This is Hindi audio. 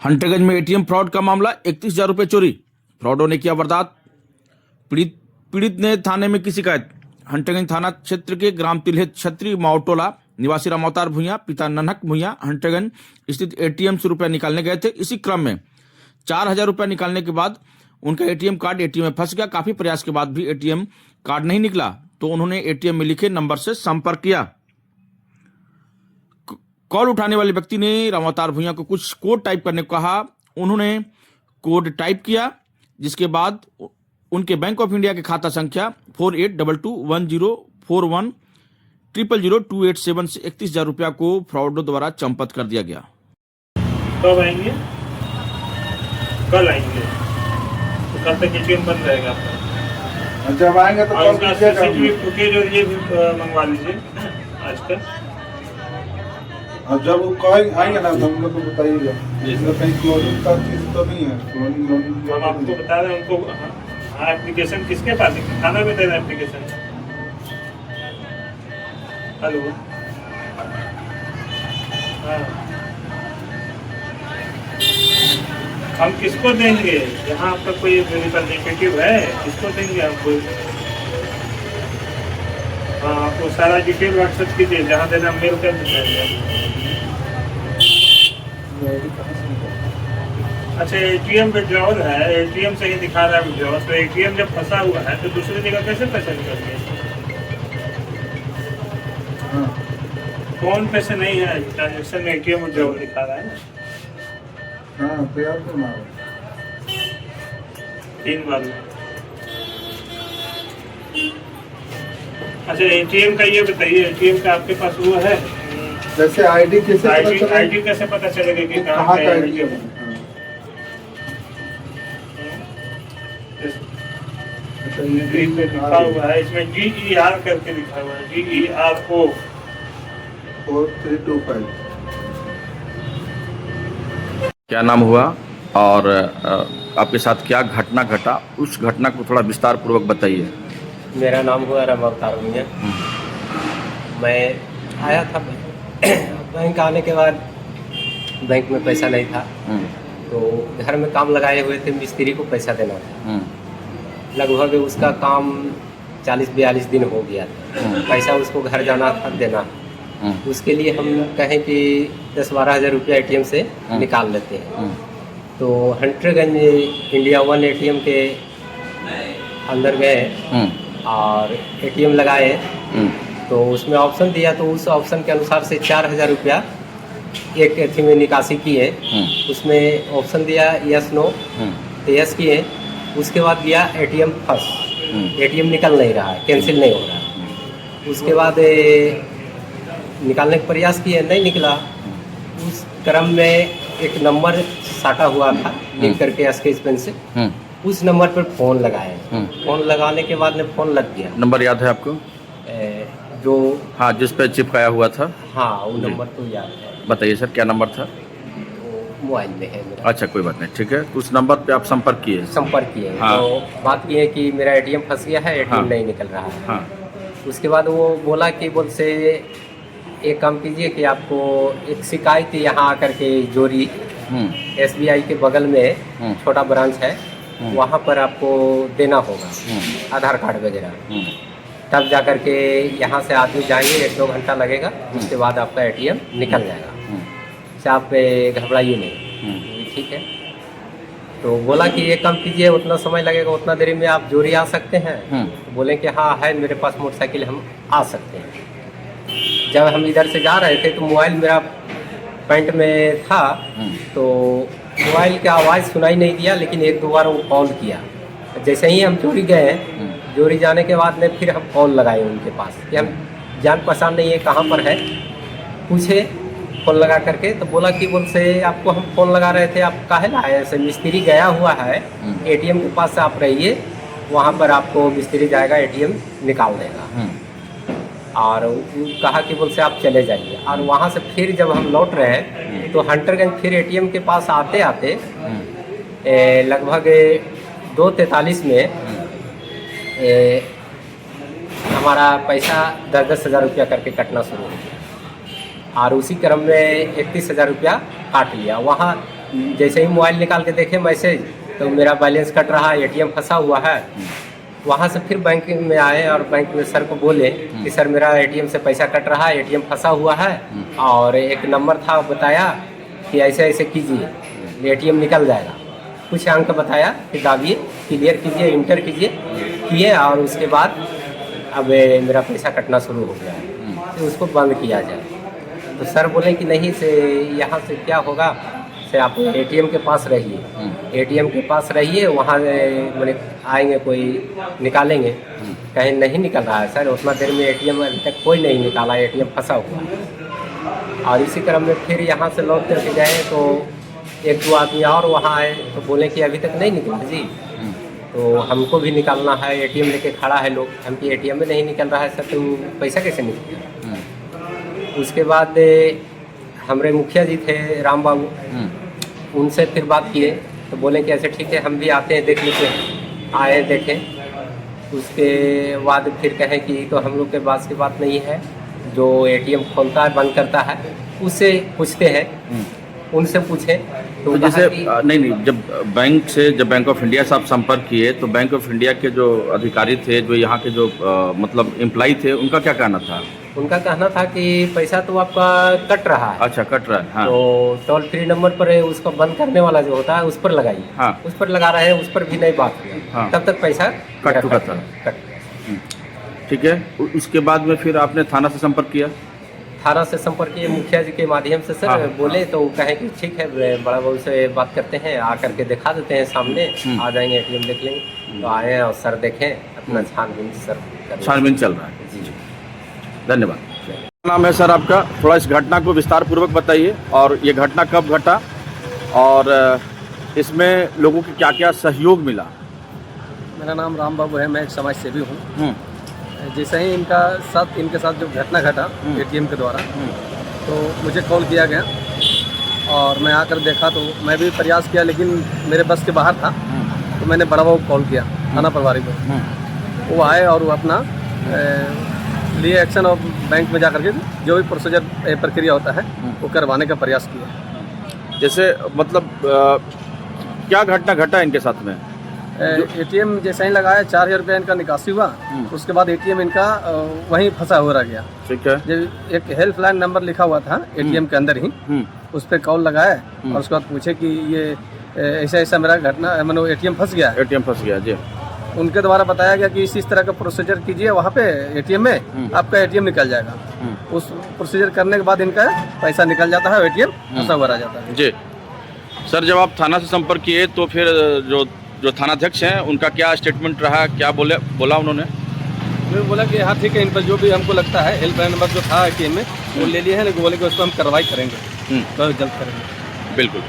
हंटरगंज में एटीएम फ्रॉड का मामला, 31,000 रुपये चोरी, फ्रॉडों ने किया वारदात। पीड़ित ने थाने में की शिकायत। हंटरगंज थाना क्षेत्र के ग्राम तिल्हेत क्षत्रिय माओटोला निवासी राम अवतार भूंया पिता नन्हक भूंया हंटरगंज स्थित एटीएम से रुपया निकालने गए थे। इसी क्रम में 4,000 रुपया निकालने के बाद उनका एटीएम कार्ड एटीएम में फंस गया। काफी प्रयास के बाद भी एटीएम कार्ड नहीं निकला तो उन्होंने एटीएम में लिखे नंबर से संपर्क किया। कॉल उठाने वाले व्यक्ति ने राम अवतार भूंया को कुछ कोड टाइप करने को कहा। उन्होंने कोड टाइप किया, जिसके बाद उनके बैंक ऑफ इंडिया के खाता संख्या 48221041000287 से 31,000 रुपया को फ्रॉडों द्वारा चंपत कर दिया गया। कब आएंगे? कल आएंगे तो कल तक एटीएम बंद रहेगा आपका। जब आएंगे तो सीसीटीवी फुटेज और ये भी मंगवा लीजिए आज तक। और जब वो आएंगे ना तो हम लोग को बताइएगा। इसमें कहीं क्लोनिंग का चीज तो नहीं है। क्लोनिंग हम आपको बता रहे हैं उनको। हाँ, एप्लीकेशन किसके पास है? थाना में देना एप्लीकेशन। हेलो, हाँ, हम किसको देंगे? यहाँ आपका कोई रिप्रेजेंटेटिव है, किसको देंगे आपको? हाँ, आपको सारा डिटेल व्हाट्सएप कीजिए, जहाँ देना मेल कर दीजिए। अच्छा, एटीएम विड्रॉल है, एटीएम से ही दिखा रहा है विड्रॉल। तो एटीएम जब फंसा हुआ है तो दूसरी जगह कैसे पैसा निकलेंगे? फोन पे से नहीं है ट्रांजेक्शन में, एटीएम विड्रॉल दिखा रहा है। हाँ, तो यार तो मारो 3 बार। अच्छा, एटीएम का ये बताइए, एटीएम का आपके पास वो है? जैसे आईडी कैसे आईडी कैसे पता चलेगा कि कहाँ का एटीएम है? लिखा हुआ है इसमें GER करके लिखा हुआ है, GERO 4325। क्या नाम हुआ और आपके साथ क्या घटना घटा, उस घटना को थोड़ा विस्तार पूर्वक बताइए। मेरा नाम हुआ राम अवतार भूंया। मैं आया था बैंक आने के बाद बैंक में पैसा नहीं था तो घर में काम लगाए हुए थे, मिस्त्री को पैसा देना था। लगभग उसका काम 40-42 दिन हो गया था। पैसा उसको घर जाना था देना। उसके लिए हम कहें कि 10-12 हज़ार रुपया एटीएम से निकाल लेते हैं। तो हंटरगंज इंडिया 1 एटीएम के अंदर गए और एटीएम लगाए तो उसमें ऑप्शन दिया, तो उस ऑप्शन के अनुसार से 4,000 रुपया एक एथी में निकासी किए। उसमें ऑप्शन दिया यस नो, तो यस किए। उसके बाद दिया एटीएम फंस, एटीएम निकल नहीं रहा है, कैंसिल नहीं हो रहा है। उसके बाद निकालने का प्रयास किए, नहीं निकला। उस क्रम में एक नंबर साटा हुआ था लिख करके स्केच पेन से, उस नंबर पर फ़ोन लगाए। फ़ोन लगाने के बाद में फ़ोन लग गया। नंबर याद है आपको? जो हाँ, जिस पे चिपकाया हुआ था। हाँ, वो नंबर तो याद है। बताइए सर, क्या नंबर था? मोबाइल में है मेरा। अच्छा, कोई बात नहीं, ठीक है। उस नंबर पे आप संपर्क किए? किए। हाँ। तो बात ये है कि मेरा एटीएम फंस गया है, एटीएम हाँ। नहीं निकल रहा है। हाँ। उसके बाद वो बोला कि बोल से एक काम कीजिए कि आपको एक शिकायत यहाँ आकर के जोरी SBI के बगल में छोटा ब्रांच है, वहाँ पर आपको देना होगा आधार कार्ड वगैरह। तब जा कर के यहाँ से आदमी जाएंगे, 1-2 घंटा लगेगा। उसके बाद आपका एटीएम निकल जाएगा। आप घबराइए नहीं, ठीक है। तो बोला कि ये काम कीजिए, उतना समय लगेगा, उतना देरी में आप जोरी आ सकते हैं। तो बोले कि हाँ है मेरे पास मोटरसाइकिल, हम आ सकते हैं। जब हम इधर से जा रहे थे तो मोबाइल मेरा पैंट में था, तो मोबाइल का आवाज़ सुनाई नहीं दिया, लेकिन 1-2 बार वो कॉल किया। जैसे ही हम जोरी गए, जोरी जाने के बाद में फिर हम कॉल लगाए उनके पास कि हम जान पहचान नहीं है, कहाँ पर है, पूछे फ़ोन लगा करके। तो बोला कि बोल से आपको हम फ़ोन लगा रहे थे, आप काहे लाए? ऐसे मिस्त्री गया हुआ है एटीएम के पास से, आप रहिए, वहाँ पर आपको मिस्त्री जाएगा, एटीएम निकाल देगा। और कहा कि बोल से आप चले जाइए। और वहाँ से फिर जब हम लौट रहे हैं तो हंटरगंज फिर एटीएम के पास आते आते लगभग 2:43 में हमारा पैसा 10-10 हज़ार रुपया करके कटना शुरू हो गया। और उसी क्रम में 31,000 रुपया काट लिया। वहाँ जैसे ही मोबाइल निकाल के देखे मैसेज, तो मेरा बैलेंस कट रहा है, एटीएम फंसा हुआ है। वहाँ से फिर बैंक में आए और बैंक में सर को बोले कि सर मेरा एटीएम से पैसा कट रहा है, एटीएम फंसा हुआ है, और एक नंबर था बताया कि ऐसे ऐसे कीजिए एटीएम निकल जाएगा। कुछ अंक बताया कि दाबिए, क्लियर कीजिए, इंटर कीजिए, किए और उसके बाद अब मेरा पैसा कटना शुरू हो गया है, तो उसको बंद किया जाए। तो सर बोले कि नहीं से यहाँ से क्या होगा, से आप एटीएम के पास रहिए, एटीएम के पास रहिए, वहाँ मैंने आएंगे कोई निकालेंगे। कहीं नहीं निकल रहा है सर, उतना देर में एटीएम अभी तक कोई नहीं निकाला, एटीएम फंसा हुआ है। और इसी क्रम में फिर यहाँ से लौट करके गए तो एक दो आदमी और वहाँ आए तो बोले कि अभी तक नहीं निकला जी, तो हमको भी निकालना है, एटीएम लेके खड़ा है लोग, हम कि एटीएम में नहीं निकल रहा है सर, तो पैसा कैसे निकलेगा। उसके बाद हमारे मुखिया जी थे राम बाबू, उनसे फिर बात किए तो बोले कि ऐसे ठीक है हम भी आते हैं देख लेते हैं। आए देखें, उसके बाद फिर कहें कि तो हम लोग के पास की बात नहीं है, जो एटीएम खोलता है बंद करता है उससे पूछते हैं, उनसे पूछे तो जैसे नहीं जब बैंक ऑफ इंडिया से आप संपर्क किए तो बैंक ऑफ इंडिया के जो अधिकारी थे, जो यहाँ के जो मतलब एम्प्लॉय थे, उनका क्या कहना था? उनका कहना था कि पैसा तो आपका कट रहा है। अच्छा, कट रहा है। हाँ। तो टोल फ्री नंबर पर उसको बंद करने वाला जो होता है उस पर लगाइए। हाँ। उस पर लगा रहे हैं, उस पर भी नहीं बात हुई। हाँ। तब तक पैसा कट चुका था। ठीक है, उसके बाद में फिर आपने थाना से संपर्क किया? थाना से संपर्क किए मुखिया जी के माध्यम से सर। हाँ। बोले तो कहे कि ठीक है बड़ा बाबू से बात करते हैं, आकर के दिखा देते हैं सामने, आ जाएंगे एटीएम देख लेंगे। तो आए और सर देखें, अपना छानबीन छानबीन चल रहा है। जी, धन्यवाद। क्या नाम है सर आपका? थोड़ा इस घटना को विस्तार पूर्वक बताइए, और ये घटना कब घटा और इसमें लोगों को क्या क्या सहयोग मिला? मेरा नाम राम बाबू है, मैं एक समाज सेवी हूँ। जैसे ही इनके साथ जो घटना घटा एटीएम के द्वारा, तो मुझे कॉल किया गया और मैं आकर देखा तो मैं भी प्रयास किया, लेकिन मेरे बस के बाहर था। तो मैंने बड़ा बाबू को कॉल किया, थाना प्रभारी को। वो आए और वो अपना लिए एक्शन और बैंक में जाकर के जो भी प्रोसीजर प्रक्रिया होता है वो करवाने का प्रयास किया। जैसे मतलब क्या घटना घटा इनके साथ में? एटीएम जैसे ही लगाया 4,000 रुपया इनका निकासी हुआ, उसके बाद एटीएम इनका वहीं फंसा हुआ रह गया। ठीक है। जब एक हेल्पलाइन नंबर लिखा हुआ था एटीएम के अंदर ही, उस पर कॉल लगाया और उसके बाद पूछे कि ये ऐसा ऐसा मेरा घटना मतलब एटीएम फंस गया। एटीएम फंस गया जी। उनके द्वारा बताया गया कि इस तरह का प्रोसीजर कीजिए वहाँ पे एटीएम में, आपका एटीएम निकल जाएगा। उस प्रोसीजर करने के बाद इनका पैसा निकल जाता है, एटीएम फंसा हुआ रह जाता है। जी सर, जब आप थाना से संपर्क किए तो फिर जो थानाध्यक्ष हैं उनका क्या स्टेटमेंट रहा, क्या बोला उन्होंने? उन्होंने बोला कि हाँ ठीक है, इन पर जो भी हमको लगता है हेल्पलाइन नंबर जो था एटीएम में वो ले लिए हैं, लेकिन बोले कि उस पर हम कार्रवाई करेंगे, बहुत जल्द करेंगे। बिल्कुल।